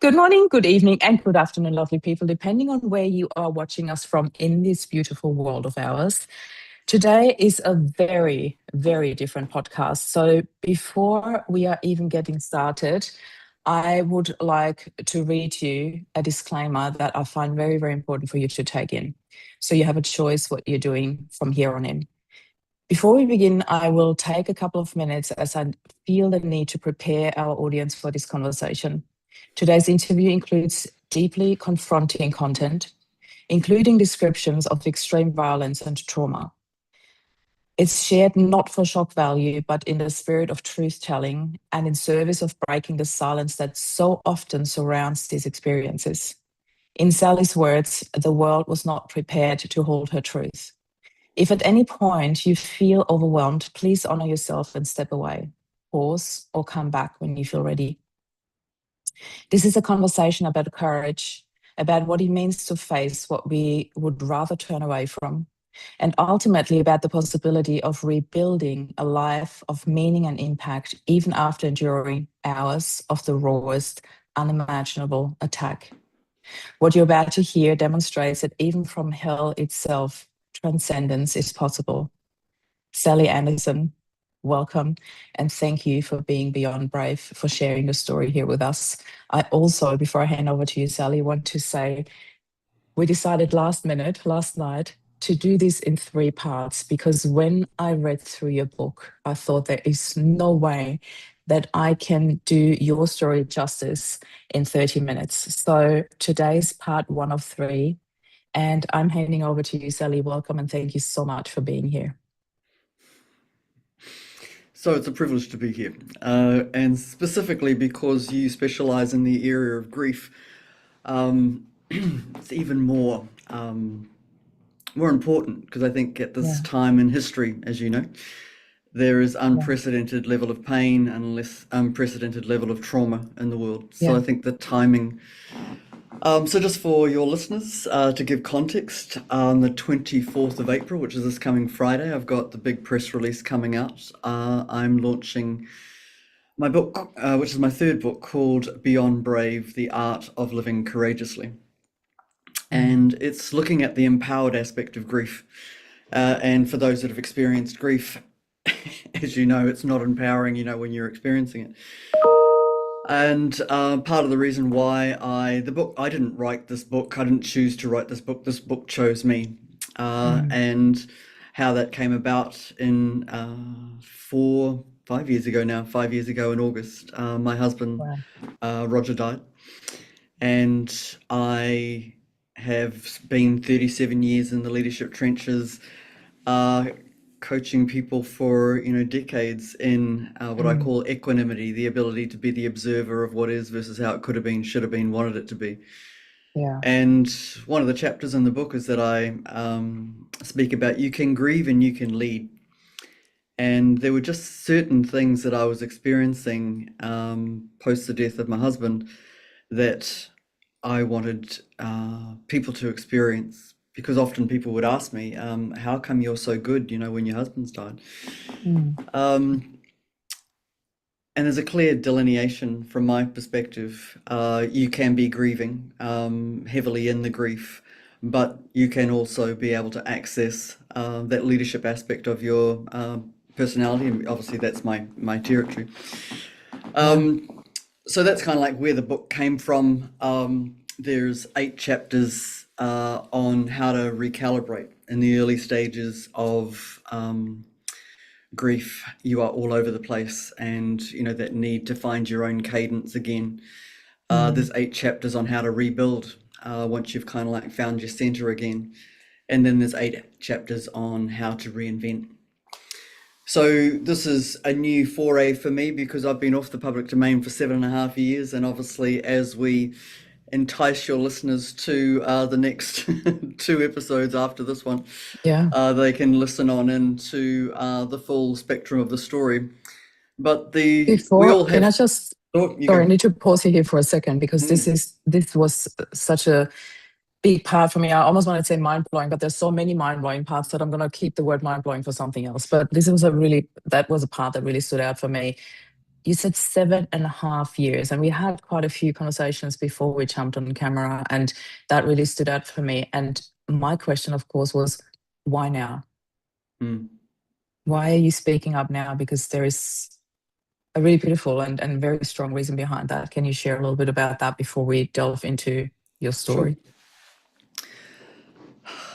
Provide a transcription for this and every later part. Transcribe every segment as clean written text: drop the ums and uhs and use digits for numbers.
Good morning, good evening, and good afternoon, lovely people, depending on where you are watching us from in this beautiful world of ours. Today is a very, very different podcast. So, before we are even getting started, I would like to read you a disclaimer that I find very, very important for you to take in. So, you have a choice what you're doing from here on in. Before we begin, I will take a couple of minutes as I feel the need to prepare our audience for this conversation. Today's interview includes deeply confronting content, including descriptions of extreme violence and trauma. It's shared not for shock value, but in the spirit of truth-telling and in service of breaking the silence that so often surrounds these experiences. In Sally's words, the world was not prepared to hold her truth. If at any point you feel overwhelmed, please honor yourself and step away. Pause or come back when you feel ready. This is a conversation about courage, about what it means to face what we would rather turn away from, and ultimately about the possibility of rebuilding a life of meaning and impact even after enduring hours of the rawest, unimaginable attack. What you're about to hear demonstrates that even from hell itself, transcendence is possible. Sally Anderson, welcome, and thank you for being beyond brave, for sharing your story here with us. I also, before I hand over to you, Sally, want to say we decided last night, to do this in 3 parts because when I read through your book, I thought there is no way that I can do your story justice in 30 minutes. So today's part 1 of 3, and I'm handing over to you, Sally. Welcome, and thank you so much for being here. So it's a privilege to be here, and specifically because you specialize in the area of grief, it's even more important because I think at this time in history, as you know, there is unprecedented level of pain and less unprecedented level of trauma in the world. So I think the timing. So just for your listeners, to give context, on the 24th of April, which is this coming Friday, I've got the big press release coming out. I'm launching my book, which is my 3rd book, called Beyond Brave, The Art of Living Courageously. And it's looking at the empowered aspect of grief. And for those that have experienced grief, as you know, it's not empowering, when you're experiencing it. And part of the reason why I didn't write this book, I didn't choose to write this book chose me. And how that came about in 5 years ago now, 5 years ago in August, my husband, Roger, died. And I have been 37 years in the leadership trenches, coaching people for decades in what I call equanimity, the ability to be the observer of what is versus how it could have been, should have been, wanted it to be. And one of the chapters in the book is that I speak about you can grieve and you can lead. And there were just certain things that I was experiencing post the death of my husband that I wanted people to experience. Because often people would ask me, how come you're so good, when your husband's died? And there's a clear delineation from my perspective. You can be grieving heavily in the grief, but you can also be able to access that leadership aspect of your personality. And obviously that's my territory. So that's kind of like where the book came from. There's 8 chapters on how to recalibrate in the early stages of grief. You are all over the place, and that need to find your own cadence again. There's 8 chapters on how to rebuild once you've kind of like found your center again, and then there's 8 chapters on how to reinvent. So this is a new foray for me because I've been off the public domain for 7.5 years, and obviously as we entice your listeners to the next 2 episodes after this one, they can listen on into the full spectrum of the story. But I need to pause you here for a second because this was such a big part for me. I almost want to say mind-blowing, but there's so many mind-blowing parts that I'm going to keep the word mind-blowing for something else. But that was a part that really stood out for me. You said 7.5 years, and we had quite a few conversations before we jumped on camera, and that really stood out for me. And my question, of course, was why now? Mm. Why are you speaking up now? Because there is a really beautiful and very strong reason behind that. Can you share a little bit about that before we delve into your Sure. story?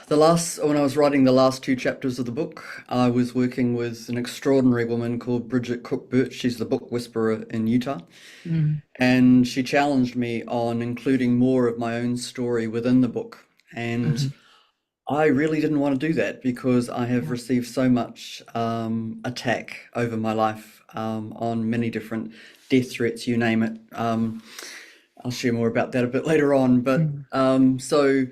When I was writing the last two chapters of the book, I was working with an extraordinary woman called Bridget Cook Birch. She's the book whisperer in Utah. Mm, And she challenged me on including more of my own story within the book. And mhm. I really didn't want to do that because I have Yeah. received so much attack over my life on many different death threats, you name it. I'll share more about that a bit later on. But Mm, so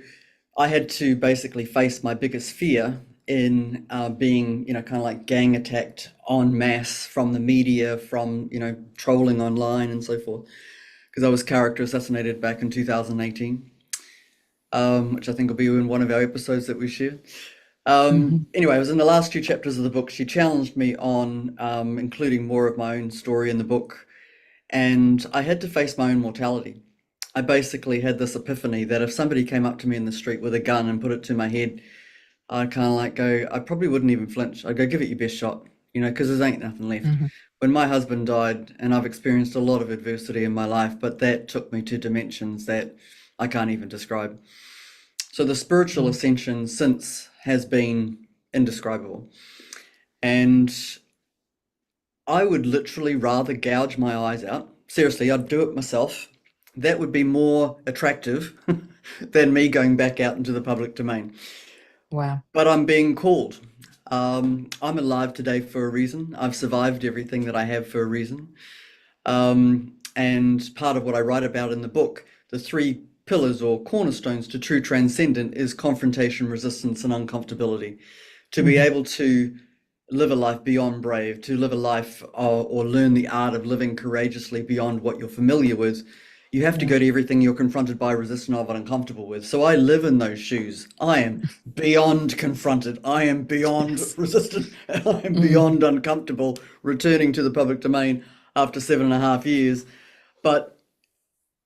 I had to basically face my biggest fear in being, kind of like gang attacked en masse from the media, from, trolling online and so forth, because I was character assassinated back in 2018, which I think will be in one of our episodes that we share. mhm. Anyway, it was in the last two chapters of the book. She challenged me on including more of my own story in the book, and I had to face my own mortality. I basically had this epiphany that if somebody came up to me in the street with a gun and put it to my head, I'd kind of like go, I probably wouldn't even flinch. I'd go, give it your best shot, because there ain't nothing left. Mhm. When my husband died, and I've experienced a lot of adversity in my life, but that took me to dimensions that I can't even describe. So the spiritual Mm. ascension since has been indescribable. And I would literally rather gouge my eyes out. Seriously, I'd do it myself. That would be more attractive than me going back out into the public domain. Wow. But I'm being called. I'm alive today for a reason. I've survived everything that I have for a reason. And part of what I write about in the book, the three pillars or cornerstones to true transcendent is confrontation, resistance, and uncomfortability. To be Mhm. able to live a life beyond brave, to live a life or learn the art of living courageously beyond what you're familiar with, you have to Yeah. go to everything you're confronted by, resistant of, and uncomfortable with. So I live in those shoes. I am beyond confronted. I am beyond Yes. resistant. And I am Mm. beyond uncomfortable returning to the public domain after 7.5 years. But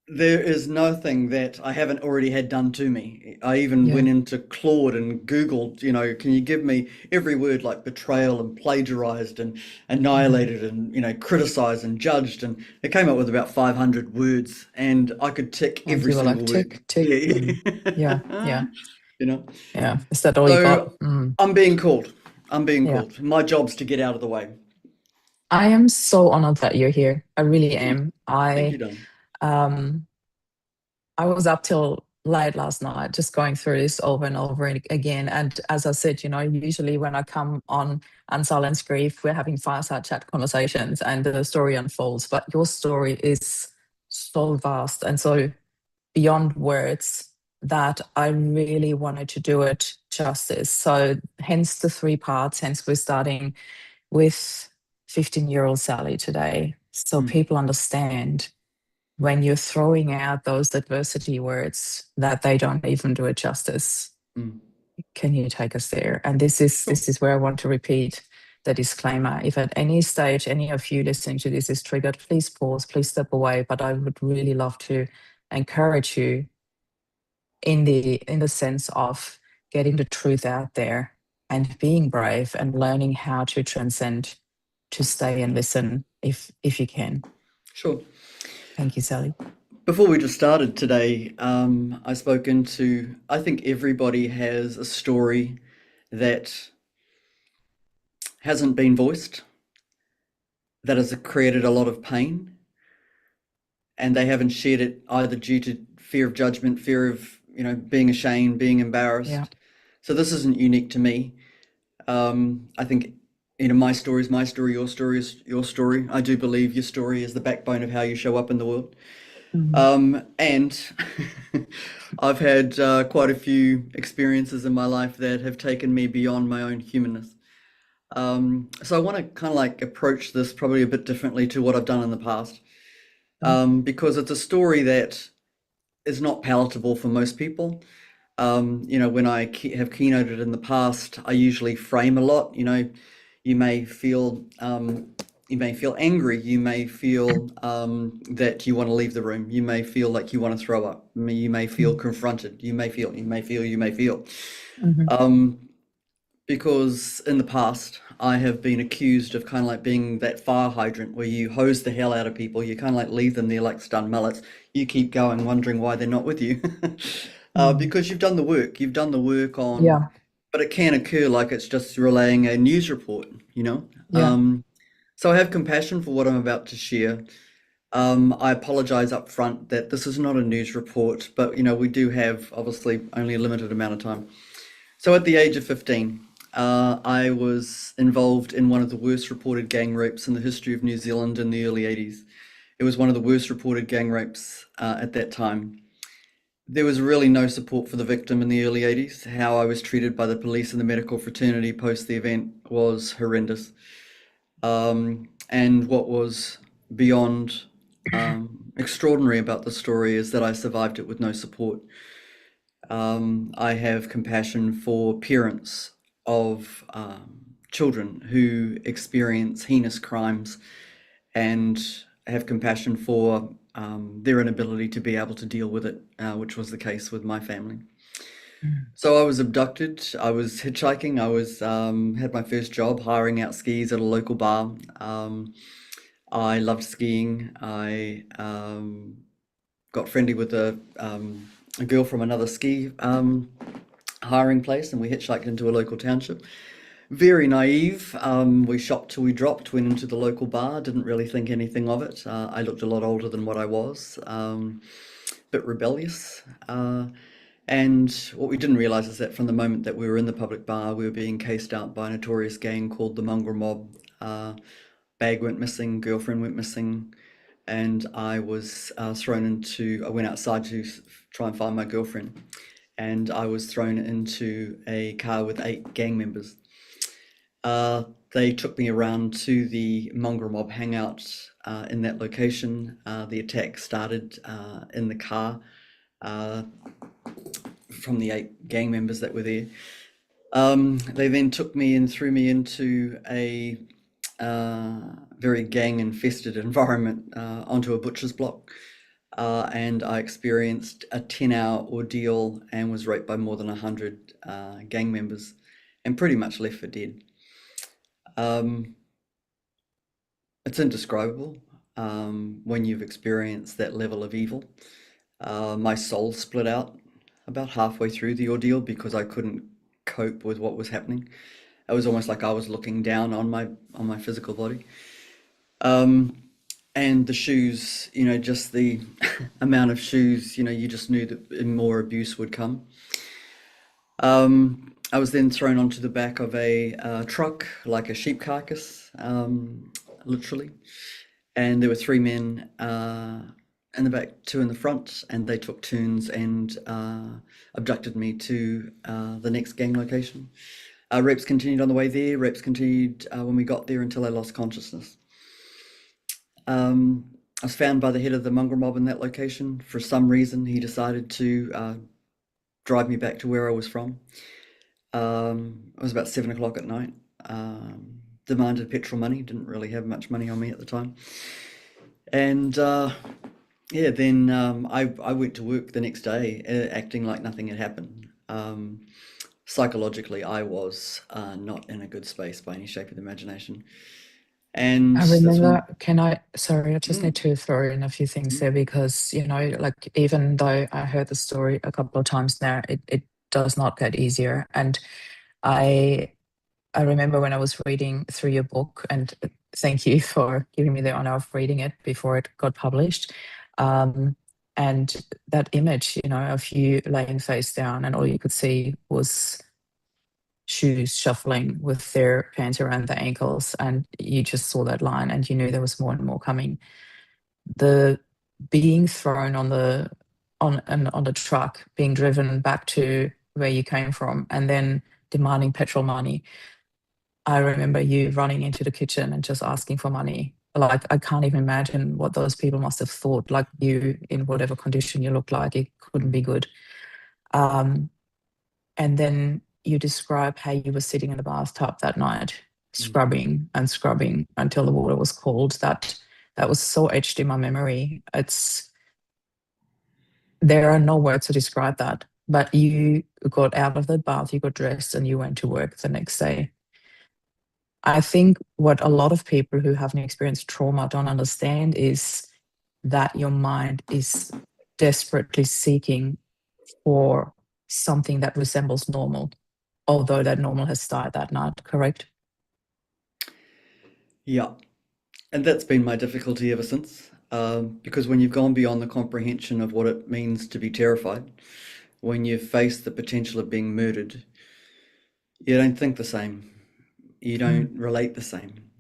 there is nothing that I haven't already had done to me. I even Yeah. went into Claude and Googled, can you give me every word like betrayal and plagiarized and Mhm. annihilated and, criticized and judged. And it came up with about 500 words and I could tick And every you were like, single word. tick, tick. Yeah, Mm. Yeah. yeah. Yeah. You know, Yeah. Is that all you got? so Mm. I'm being called. I'm being Yeah. called. My job's to get out of the way. I am so honored that you're here. I really Oh, am. thank you, darling. Um I was up till late last night just going through this over and over again. And as I said, usually when I come on Unsilenced Grief, we're having fireside chat conversations and the story unfolds. But your story is so vast and so beyond words that I really wanted to do it justice. So hence the three parts, hence we're starting with 15-year-old Sally today. So Mm, people understand when you're throwing out those adversity words that they don't even do it justice. mm. Can you take us there? And this is Sure, this is where I want to repeat the disclaimer. If at any stage any of you listening to this is triggered, please pause, please step away. But I would really love to encourage you in the sense of getting the truth out there and being brave and learning how to transcend, to stay and listen if you can. sure. Thank you, Sally. Before we just started today, I spoke into, I think everybody has a story that hasn't been voiced, that has created a lot of pain, and they haven't shared it either due to fear of judgment, fear of, being ashamed, being Yeah. embarrassed. So this isn't unique to me. I think, my story is my story, your story is your story. I do believe your story is the backbone of how you show up in the world. Mhm. And I've had quite a few experiences in my life that have taken me beyond my own humanness. So I want to kind of like approach this probably a bit differently to what I've done in the past, Mm. because it's a story that is not palatable for most people. When I have keynoted in the past, I usually frame a lot. You may feel you may feel angry, you may feel that you want to leave the room, you may feel like you want to throw up, you may feel confronted, you may feel. Mhm. Because in the past, I have been accused of kind of like being that fire hydrant where you hose the hell out of people, you kind of like leave them there like stunned mullets, you keep going, wondering why they're not with you. Mm. Because you've done the work on, Yeah, but it can occur like it's just relaying a news report, you know? yeah, So I have compassion for what I'm about to share. I apologize up front that this is not a news report, but we do have obviously only a limited amount of time. So at the age of 15, I was involved in one of the worst reported gang rapes in the history of New Zealand in the early 80s. It was one of the worst reported gang rapes at that time. There was really no support for the victim in the early 80s. How I was treated by the police and the medical fraternity post the event was horrendous. And what was beyond extraordinary about the story is that I survived it with no support. I have compassion for parents of children who experience heinous crimes and have compassion for their inability to be able to deal with it, which was the case with my family. mm, So I was abducted. I was hitchhiking. I was had my first job hiring out skis at a local bar. I loved skiing. I got friendly with a girl from another ski hiring place, and we hitchhiked into a local township. Very naive. We shopped till we dropped, went into the local bar, didn't really think anything of it. I looked a lot older than what I was, bit rebellious. And what we didn't realize is that from the moment that we were in the public bar, we were being cased out by a notorious gang called the Mongrel Mob. Bag went missing, girlfriend went missing, and I was thrown into. I went outside to try and find my girlfriend, and I was thrown into a car with 8 gang members. They took me around to the Mongrel Mob hangout in that location. The attack started in the car from the 8 gang members that were there. They then took me and threw me into a very gang infested environment onto a butcher's block. And I experienced a 10-hour ordeal and was raped by more than 100 gang members and pretty much left for dead. It's indescribable when you've experienced that level of evil. My soul split out about halfway through the ordeal because I couldn't cope with what was happening. It was almost like I was looking down on my physical body. And the shoes, just the amount of shoes, you just knew that more abuse would come. I was then thrown onto the back of a truck, like a sheep carcass, literally. And there were 3 men in the back, 2 in the front, and they took turns and abducted me to the next gang location. Rapes continued on the way there. Rapes continued when we got there until I lost consciousness. I was found by the head of the Mongrel Mob in that location. For some reason, he decided to drive me back to where I was from. It was about 7 o'clock at night. Demanded petrol money. Didn't really have much money on me at the time. And yeah, then I went to work the next day acting like nothing had happened. Psychologically, I was not in a good space by any shape of the imagination. And I that's when. remember, sorry, I just need to throw in a few things Mm, there because, like even though I heard the story a couple of times now, it does not get easier. And I I remember when I was reading through your book, and thank you for giving me the honor of reading it before it got published. Um, and that image, of you laying face down, and all you could see was shoes shuffling with their pants around the ankles, and you just saw that line, and you knew there was more and more coming. The being thrown on the truck, being driven back to where you came from, and then demanding petrol money. I remember you running into the kitchen and just asking for money. Like, I can't even imagine what those people must have thought. Like, you, in whatever condition you look like, it couldn't be good. Um, and then you describe how you were sitting in the bathtub that night scrubbing and scrubbing until the water was cold. That was so etched in my memory. There are no words to describe that. But you got out of the bath, you got dressed, and you went to work the next day. I think what a lot of people who haven't experienced trauma don't understand is that your mind is desperately seeking for something that resembles normal, although that normal has died that night, correct? Yeah. And that's been my difficulty ever since. Because when you've gone beyond the comprehension of what it means to be terrified, when you've faced the potential of being murdered, you don't think the same. You don't relate the same.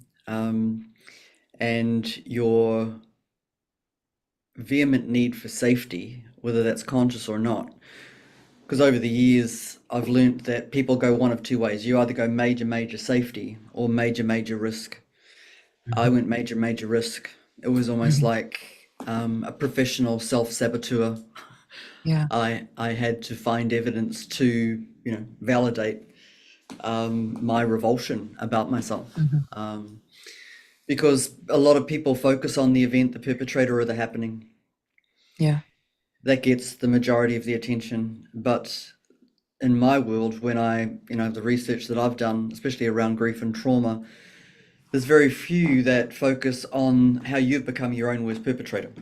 And your vehement need for safety, whether that's conscious or not, because over the years I've learnt that people go one of two ways. You either go major, major safety or major, major risk. I went major, major risk. It was almost like a professional self-saboteur. Yeah. I had to find evidence to, validate my revulsion about myself. Because a lot of people focus on the event, the perpetrator, or the happening. Yeah. That gets the majority of the attention. But in my world, when the research that I've done, especially around grief and trauma, there's very few that focus on how you've become your own worst perpetrator,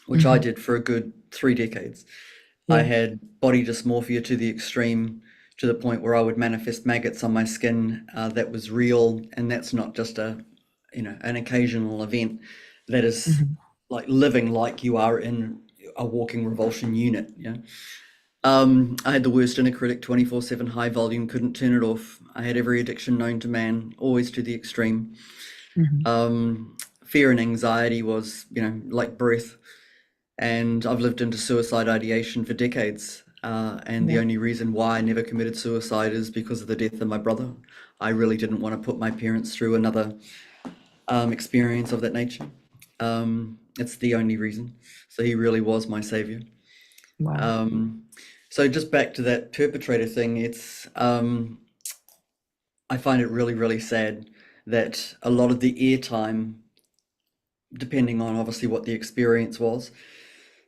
which I did for a good 3 decades. I had body dysmorphia to the extreme, to the point where I would manifest maggots on my skin. That was real, and that's not just an occasional event. That is like living like you are in a walking revulsion unit. Yeah. I had the worst inner critic, 24/7 high volume, couldn't turn it off. I had every addiction known to man, always to the extreme. Fear and anxiety was, like breath. And I've lived into suicide ideation for decades. And the only reason why I never committed suicide is because of the death of my brother. I really didn't want to put my parents through another experience of that nature. It's the only reason. So he really was my savior. Wow. So just back to that perpetrator thing, it's I find it really, really sad that a lot of the airtime, depending on obviously what the experience was,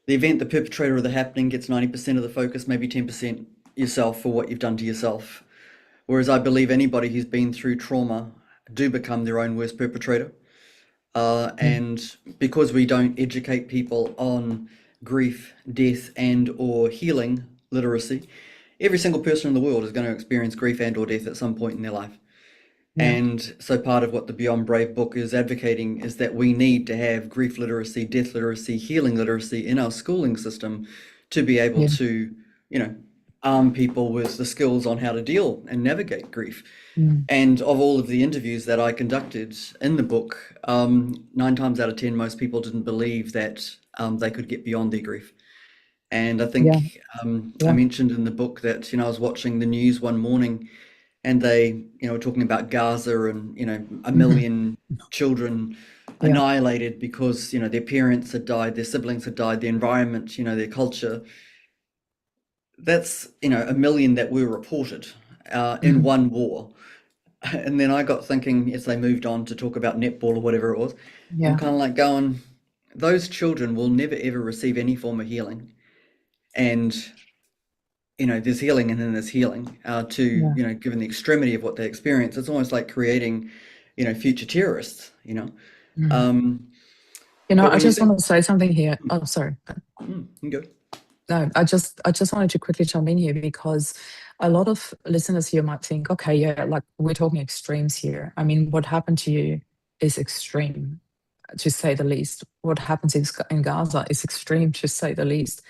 the event, the perpetrator, or the happening gets 90% of the focus, maybe 10% yourself for what you've done to yourself. Whereas I believe anybody who's been through trauma do become their own worst perpetrator. And because we don't educate people on grief, death, and or healing literacy, every single person in the world is going to experience grief and or death at some point in their life. And so part of what the Beyond Brave book is advocating is that we need to have grief literacy, death literacy, healing literacy in our schooling system to be able to, arm people with the skills on how to deal and navigate grief. And of all of the interviews that I conducted in the book, 9 times out of 10, most people didn't believe that they could get beyond their grief. And I think I mentioned in the book that, I was watching the news one morning and they, were talking about Gaza and, a million children annihilated because, their parents had died, their siblings had died, the environment, their culture. That's, a million that were reported in one war. And then I got thinking as they moved on to talk about netball or whatever it was, I'm kind of like going, those children will never ever receive any form of healing. And, there's healing and then there's healing given the extremity of what they experience. It's almost like creating, future terrorists, But I when you just think, want to say something here. Oh, sorry. go. No, I just wanted to quickly jump in here because a lot of listeners here might think, okay, yeah, like we're talking extremes here. I mean, what happened to you is extreme, to say the least. What happens in Gaza is extreme, to say the least.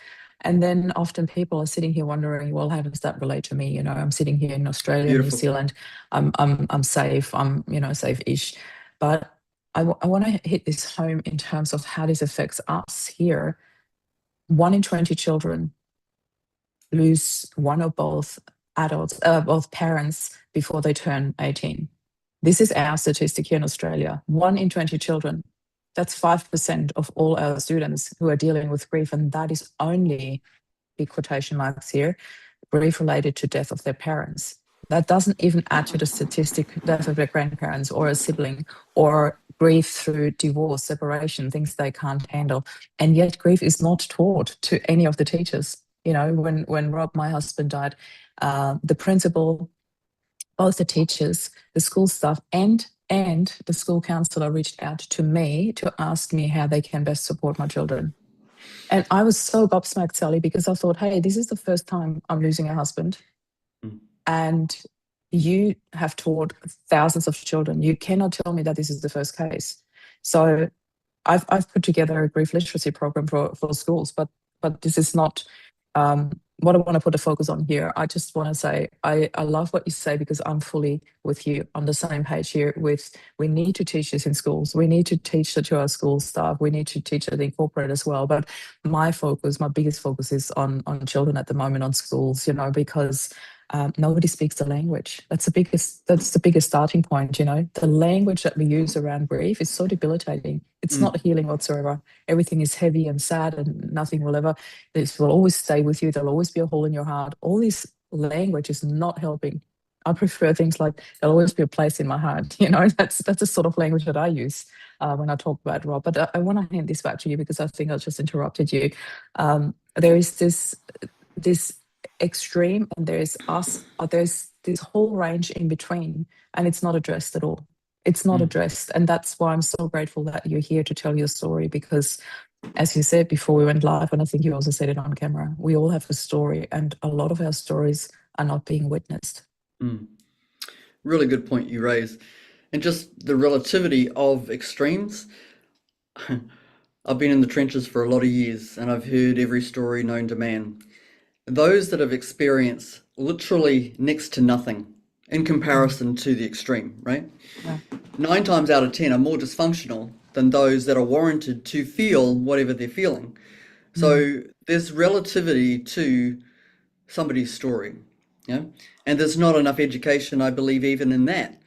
And then often people are sitting here wondering, well, how does that relate to me? I'm sitting here in Australia, New Beautiful. Zealand. I'm safe. I'm safe-ish. But I want to hit this home in terms of how this affects us here. 1 in 20 children lose one or both both parents before they turn 18. This is our statistic here in Australia. 1 in 20 children. That's 5% of all our students who are dealing with grief, and that is only, big quotation marks here, grief related to death of their parents. That doesn't even add to the statistic death of their grandparents or a sibling, or grief through divorce, separation, things they can't handle. And yet grief is not taught to any of the teachers. When Rob, my husband, died, the principal, both the teachers, the school staff, and the school counselor reached out to me to ask me how they can best support my children. And I was so gobsmacked, Sally, because I thought, hey, this is the first time I'm losing a husband. Mm. And you have taught thousands of children. You cannot tell me that this is the first case. So I've put together a grief literacy program for schools, but this is not what I want to put a focus on here. I just want to say I love what you say, because I'm fully with you on the same page here. We need to teach this in schools. We need to teach it to our school staff. We need to teach it in corporate as well. But my biggest focus is on children at the moment, on schools. Because nobody speaks the language. That's the biggest starting point. The language that we use around grief is so debilitating. It's not healing whatsoever. Everything is heavy and sad, and nothing will ever. This will always stay with you. There'll always be a hole in your heart. All this language is not helping. I prefer things like there'll always be a place in my heart. That's the sort of language that I use when I talk about Rob. But I want to hand this back to you, because I think I just interrupted you. There is this extreme, and there's this whole range in between, and it's not addressed at all. It's not addressed, and that's why I'm so grateful that you're here to tell your story, because as you said before we went live, and I think you also said it on camera, we all have a story, and a lot of our stories are not being witnessed. Really good point you raise. And just the relativity of extremes. I've been in the trenches for a lot of years, and I've heard every story known to man. Those that have experienced literally next to nothing in comparison to the extreme, right? Yeah. 9 times out of 10 are more dysfunctional than those that are warranted to feel whatever they're feeling. So there's relativity to somebody's story, and there's not enough education, I believe, even in that.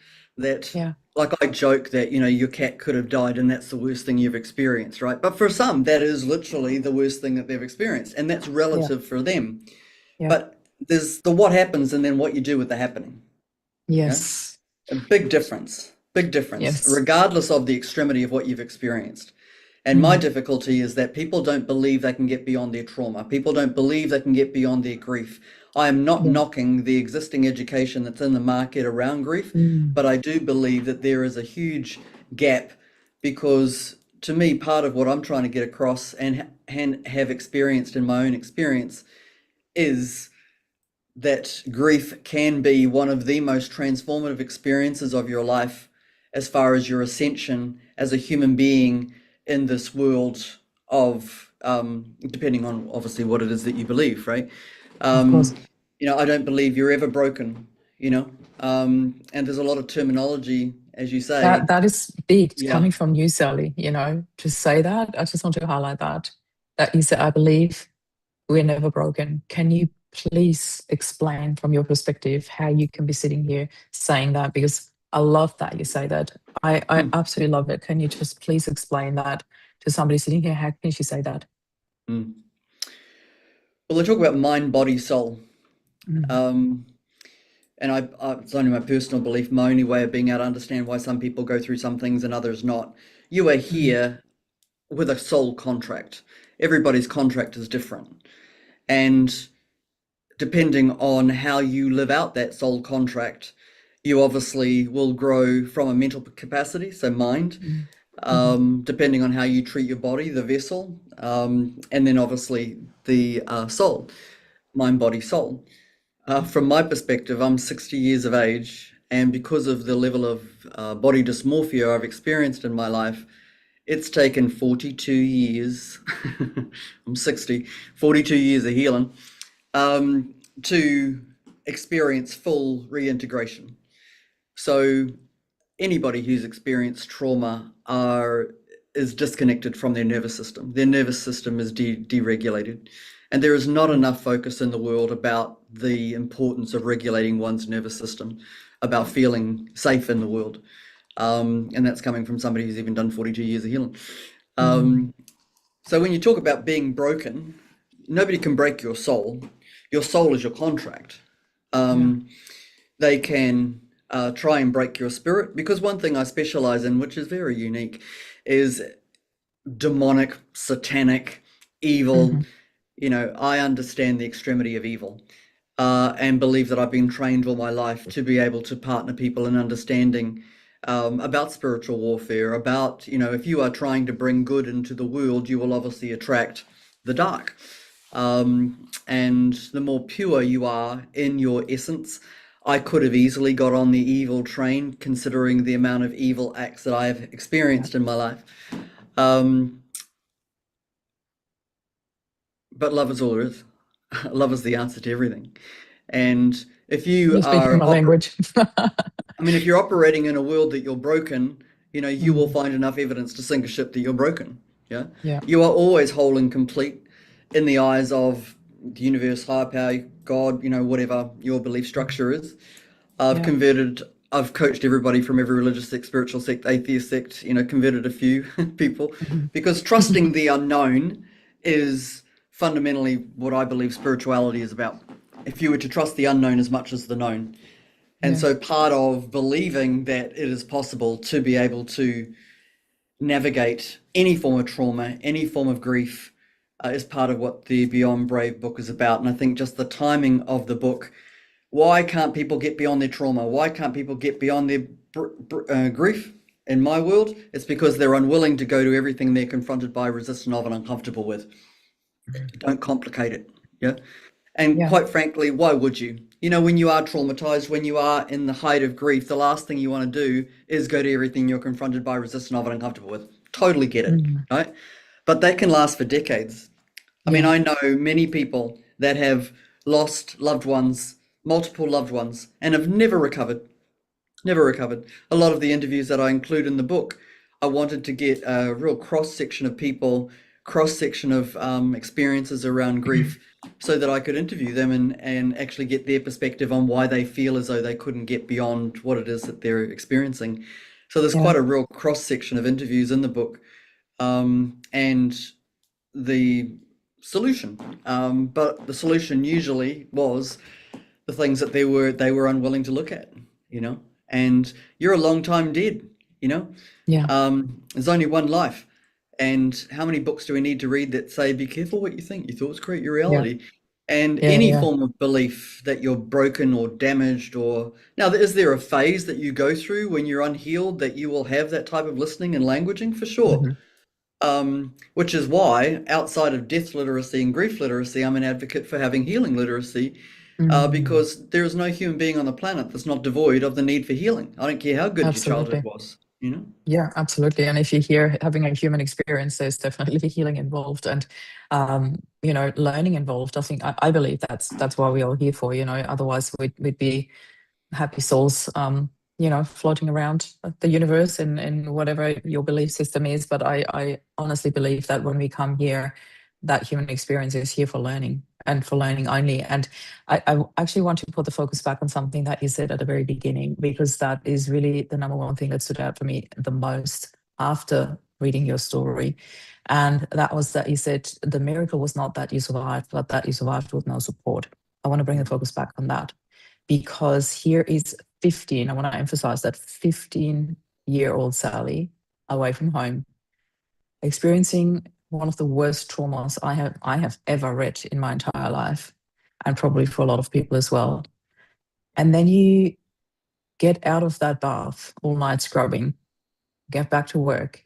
Yeah. Like I joke that, your cat could have died and that's the worst thing you've experienced, right? But for some, that is literally the worst thing that they've experienced, and that's relative for them. Yeah. But there's the what happens and then what you do with the happening. Yes. A big difference, Yes. regardless of the extremity of what you've experienced. And my difficulty is that people don't believe they can get beyond their trauma. People don't believe they can get beyond their grief. I am not knocking the existing education that's in the market around grief, but I do believe that there is a huge gap, because to me, part of what I'm trying to get across and have experienced in my own experience is that grief can be one of the most transformative experiences of your life, as far as your ascension as a human being in this world of, depending on obviously what it is that you believe, right? Of course. I don't believe you're ever broken, and there's a lot of terminology, as you say. That is big coming from you, Sally, to say that. I just want to highlight that you said, I believe we're never broken. Can you please explain from your perspective how you can be sitting here saying that? Because I love that you say that. I absolutely love it. Can you just please explain that to somebody sitting here? How can she say that? Well, they talk about mind, body, soul. And it's only my personal belief, my only way of being able to understand why some people go through some things and others not. You are here with a soul contract. Everybody's contract is different. And depending on how you live out that soul contract, you obviously will grow from a mental capacity, so mind, depending on how you treat your body, the vessel, and then obviously the soul, mind, body, soul. From my perspective, I'm 60 years of age, and because of the level of body dysmorphia I've experienced in my life, it's taken 42 years, I'm 60, 42 years of healing, to experience full reintegration. So anybody who's experienced trauma is disconnected from their nervous system. Their nervous system is deregulated. And there is not enough focus in the world about the importance of regulating one's nervous system, about feeling safe in the world. And that's coming from somebody who's even done 42 years of healing. So when you talk about being broken, nobody can break your soul. Your soul is your contract. they can try and break your spirit. Because one thing I specialize in, which is very unique, is demonic, satanic, evil. Hmm. I understand the extremity of evil, and believe that I've been trained all my life to be able to partner people in understanding about spiritual warfare, about, if you are trying to bring good into the world, you will obviously attract the dark. And the more pure you are in your essence, I could have easily got on the evil train, considering the amount of evil acts that I have Yeah. experienced in my life. Um, but love is all there is. Love is the answer to everything. And if you You're speaking are, my language. if you're operating in a world that you're broken, you will Mm. find enough evidence to sink a ship that you're broken. Yeah. Yeah. You are always whole and complete in the eyes of the universe, higher power, God, whatever your belief Mhm. structure is. I've Yeah. converted, I've coached everybody from every religious sect, spiritual sect, atheist sect, converted a few people, Mhm. because trusting the unknown is fundamentally what I believe spirituality is about. If you were to trust the unknown as much as the known. And Yeah. so part of believing that it is possible to be able to navigate any form of trauma, any form of grief, is part of what the Beyond Brave book is about. And I think just the timing of the book, why can't people get beyond their trauma? Why can't people get beyond their grief? In my world, it's because they're unwilling to go to everything they're confronted by, resistant of, and uncomfortable with. Don't complicate it. Yeah. And Yeah. quite frankly, why would you? When you are traumatized, when you are in the height of grief, the last thing you want to do is go to everything you're confronted by, resistant of, and uncomfortable with. Totally get it, Mm. right? But that can last for decades. Yeah. I know many people that have lost loved ones, multiple loved ones, and have never recovered. Never recovered. A lot of the interviews that I include in the book, I wanted to get a real cross section of people, cross section of experiences around grief, so that I could interview them and actually get their perspective on why they feel as though they couldn't get beyond what it is that they're experiencing. So there's Yeah. quite a real cross section of interviews in the book, and the solution. But the solution usually was the things that they were unwilling to look at, you know. And you're a long time dead, you know. Yeah. There's only one life, and how many books do we need to read that say, "Be careful what you think; your thoughts create your Yeah. reality." And Yeah. any Yeah. form of belief that you're broken or damaged, or now, is there a phase that you go through when you're unhealed that you will have that type of listening and languaging? For sure. Hmm. Which is why, outside of death literacy and grief literacy, I'm an advocate for having healing literacy, Mm. because there is no human being on the planet that's not devoid of the need for healing. I don't care how good your childhood Absolutely. was, you know? Yeah, absolutely. And if you're here having a human experience, there's definitely healing involved and learning involved. I believe that's why we're all here for, otherwise we'd be happy souls, floating around the universe in whatever your belief system is. But I honestly believe that when we come here, that human experience is here for learning and for learning only. And I actually want to put the focus back on something that you said at the very beginning, because that is really the number one thing that stood out for me the most after reading your story. And that was that you said the miracle was not that you survived, but that you survived with no support. I want to bring the focus back on that, because here is 15, I want to emphasize that 15-year-old Sally away from home, experiencing one of the worst traumas I have ever read in my entire life, and probably for a lot of people as well. And then you get out of that bath all night scrubbing, get back to work.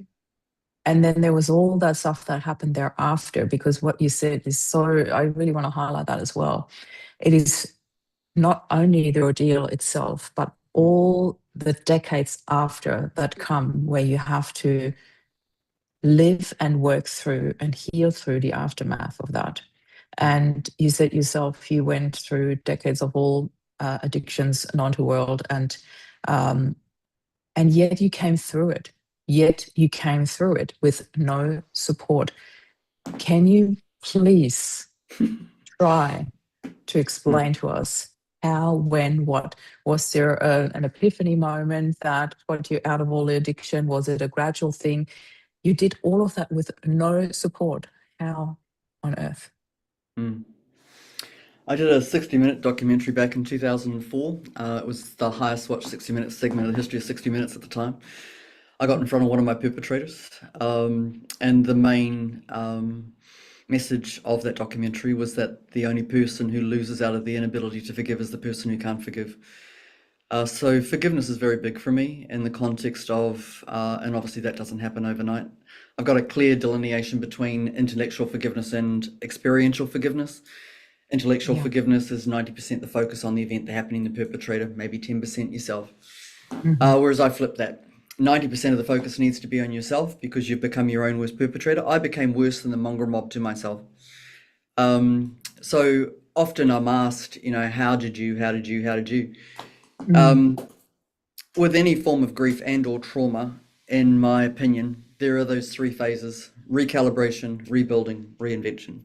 And then there was all that stuff that happened thereafter, because what you said is so, I really want to highlight that as well. It is not only the ordeal itself, but all the decades after that come, where you have to live and work through and heal through the aftermath of that. And you said yourself, you went through decades of all addictions known to the world, um, and yet you came through it. Yet you came through it with no support. Can you please try to explain to us how, when, what? Was there an epiphany moment that got you out of all the addiction? Was it a gradual thing? You did all of that with no support. How on earth? Mm. I did a 60-minute documentary back in 2004. It was the highest watched 60-minute segment in the history of 60 Minutes at the time. I got in front of one of my perpetrators, and the main message of that documentary was that the only person who loses out of the inability to forgive is the person who can't forgive. So forgiveness is very big for me in the context of, and obviously that doesn't happen overnight. I've got a clear delineation between intellectual forgiveness and experiential forgiveness. Intellectual Yeah. forgiveness is 90% the focus on the event, the happening, the perpetrator, maybe 10% yourself. Hmm. Whereas I flip that. 90% of the focus needs to be on yourself because you've become your own worst perpetrator. I became worse than the mongrel mob to myself. So often I'm asked, how did you? Mm. With any form of grief and or trauma, in my opinion, there are those three phases: recalibration, rebuilding, reinvention.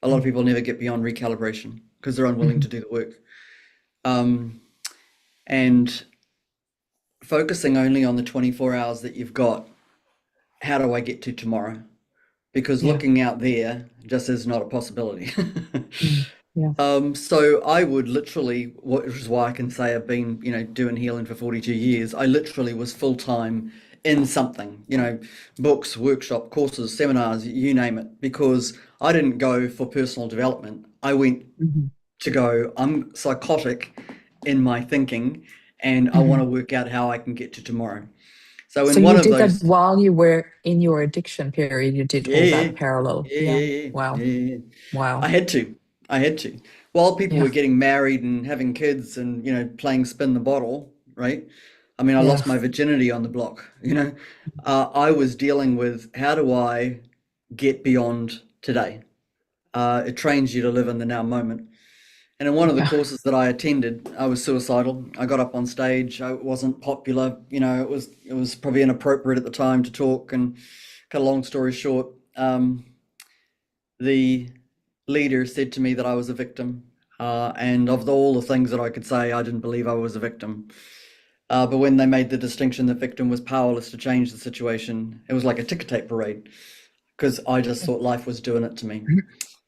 A lot of Mm. people never get beyond recalibration because they're unwilling to Mhm. do the work. And focusing only on the 24 hours that you've got, how do I get to tomorrow? Because Yeah. looking out there just is not a possibility. Mm. Yeah. So I would literally, which is why I can say I've been, doing healing for 42 years. I literally was full time in something, books, workshop, courses, seminars, you name it, because I didn't go for personal development. I went Mhm. to go, I'm psychotic in my thinking, and I want to Mhm. work out how I can get to tomorrow. So So in you one of did that those, while you were in your addiction period. You did yeah, all yeah, that parallel. yeah, Yeah. yeah, yeah, Wow. yeah, yeah. I Wow. had to. I had to. While people Yeah. were getting married and having kids and, playing spin the bottle, right? I mean, I Yeah. lost my virginity on the block. I was dealing with how do I get beyond today? It trains you to live in the now moment. And in one of the Yeah. courses that I attended, I was suicidal. I got up on stage. I wasn't popular. It was probably inappropriate at the time to talk. And cut a long story short, the leader said to me that I was a victim. And of all the things that I could say, I didn't believe I was a victim. But when they made the distinction that victim was powerless to change the situation, it was like a ticker tape parade because I just thought life was doing it to me.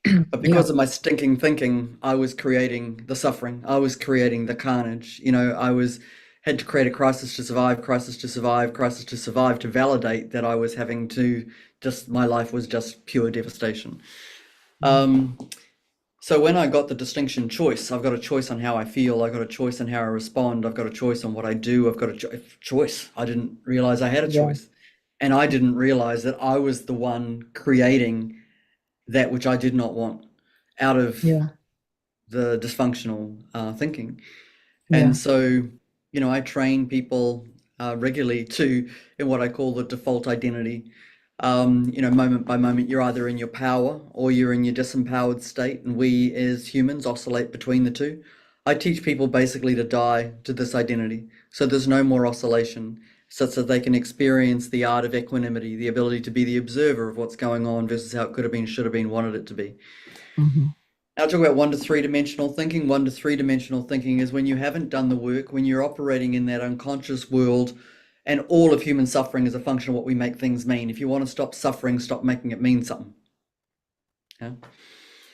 But Yeah. because of my stinking thinking, I was creating the suffering. I was creating the carnage. I was had to create a crisis to survive, crisis to survive, crisis to survive to validate that I was having to just my life was just pure devastation. Um, so when I got the distinction choice, I've got a choice on how I feel. I've got a choice on how I respond. I've got a choice on what I do. I've got a choice. I didn't realize I had a Yeah. choice. And I didn't realize that I was the one creating that which I did not want out of Yeah. the dysfunctional thinking. And Yeah. so, I train people regularly to in what I call the default identity. Moment by moment, you're either in your power or you're in your disempowered state, and we as humans oscillate between the two. I teach people basically to die to this identity, so there's no more oscillation, such that they can experience the art of equanimity, the ability to be the observer of what's going on versus how it could have been, should have been, wanted it to be. Mhm. Now, talk about 1 to 3 dimensional thinking. 1 to 3 dimensional thinking is when you haven't done the work, when you're operating in that unconscious world, and all of human suffering is a function of what we make things mean. If you want to stop suffering, stop making it mean something. Yeah.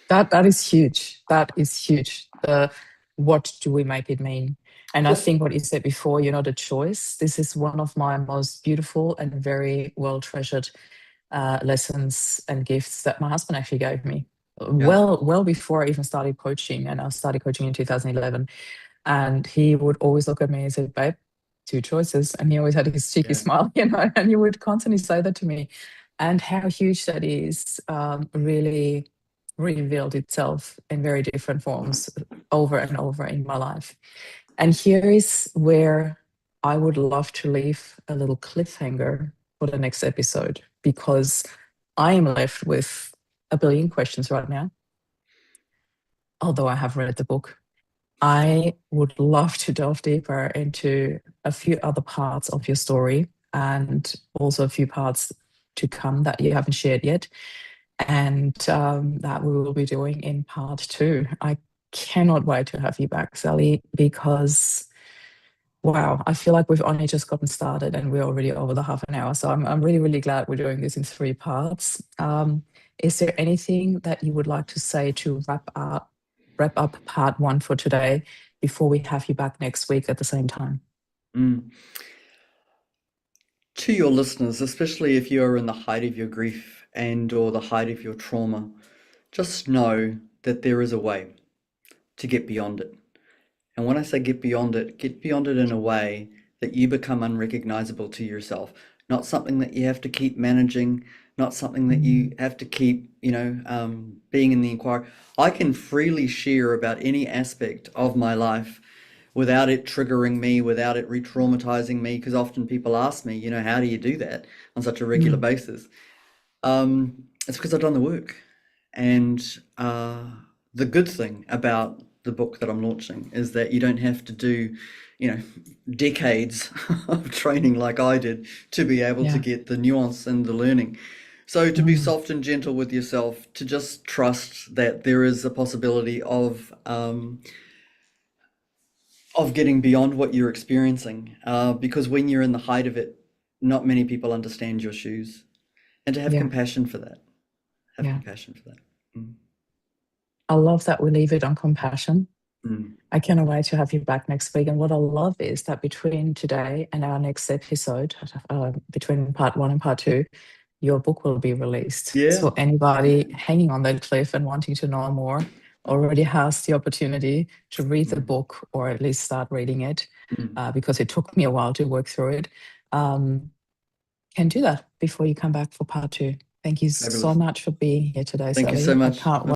That is huge. That is huge. What do we make it mean? And I Yep. think what you said before, the choice. This is one of my most beautiful and very well treasured lessons and gifts that my husband actually gave me. Yeah. Well before I even started coaching, and I started coaching in 2011. And he would always look at me and say, "Babe, two choices." And he always had his cheeky Yeah. smile, and he would constantly say that to me. And how huge that is really revealed itself in very different forms over and over in my life. And here is where I would love to leave a little cliffhanger for the next episode, because I am left with a billion questions right now, although I have read the book. I would love to delve deeper into a few other parts of your story, and also a few parts to come that you haven't shared yet, and that we will be doing in part two. I cannot wait to have you back, Sally, because wow, I feel like we've only just gotten started and we're already over the half an hour. So I'm really, really glad we're doing this in three parts. Is there anything that you would like to say to wrap up wrap up part 1 for today before we have you back next week at the same time? To your listeners, especially if you are in the height of your grief and or the height of your trauma, just know that there is a way to get beyond it. And when I say get beyond it in a way that you become unrecognizable to yourself, not something that you have to keep managing, not something that you have to keep, being in the inquiry. I can freely share about any aspect of my life without it triggering me, without it re-traumatizing me, because often people ask me, how do you do that on such a regular basis? It's because I've done the work. And the good thing about the book that I'm launching is that you don't have to do, decades of training like I did to be able to get the nuance and the learning. So to be soft and gentle with yourself, to just trust that there is a possibility of getting beyond what you're experiencing, because when you're in the height of it, not many people understand your shoes, and to have compassion for that. Have compassion for that. I love that we leave it on compassion. I cannot wait to have you back next week. And what I love is that between today and our next episode, between part 1 and part 2, your book will be released. Yeah. So anybody hanging on that cliff and wanting to know more already has the opportunity to read the book, or at least start reading it, because it took me a while to work through it. Can do that before you come back for part 2. Thank you so much for being here today, Thank you Sally. so much. I can't wait.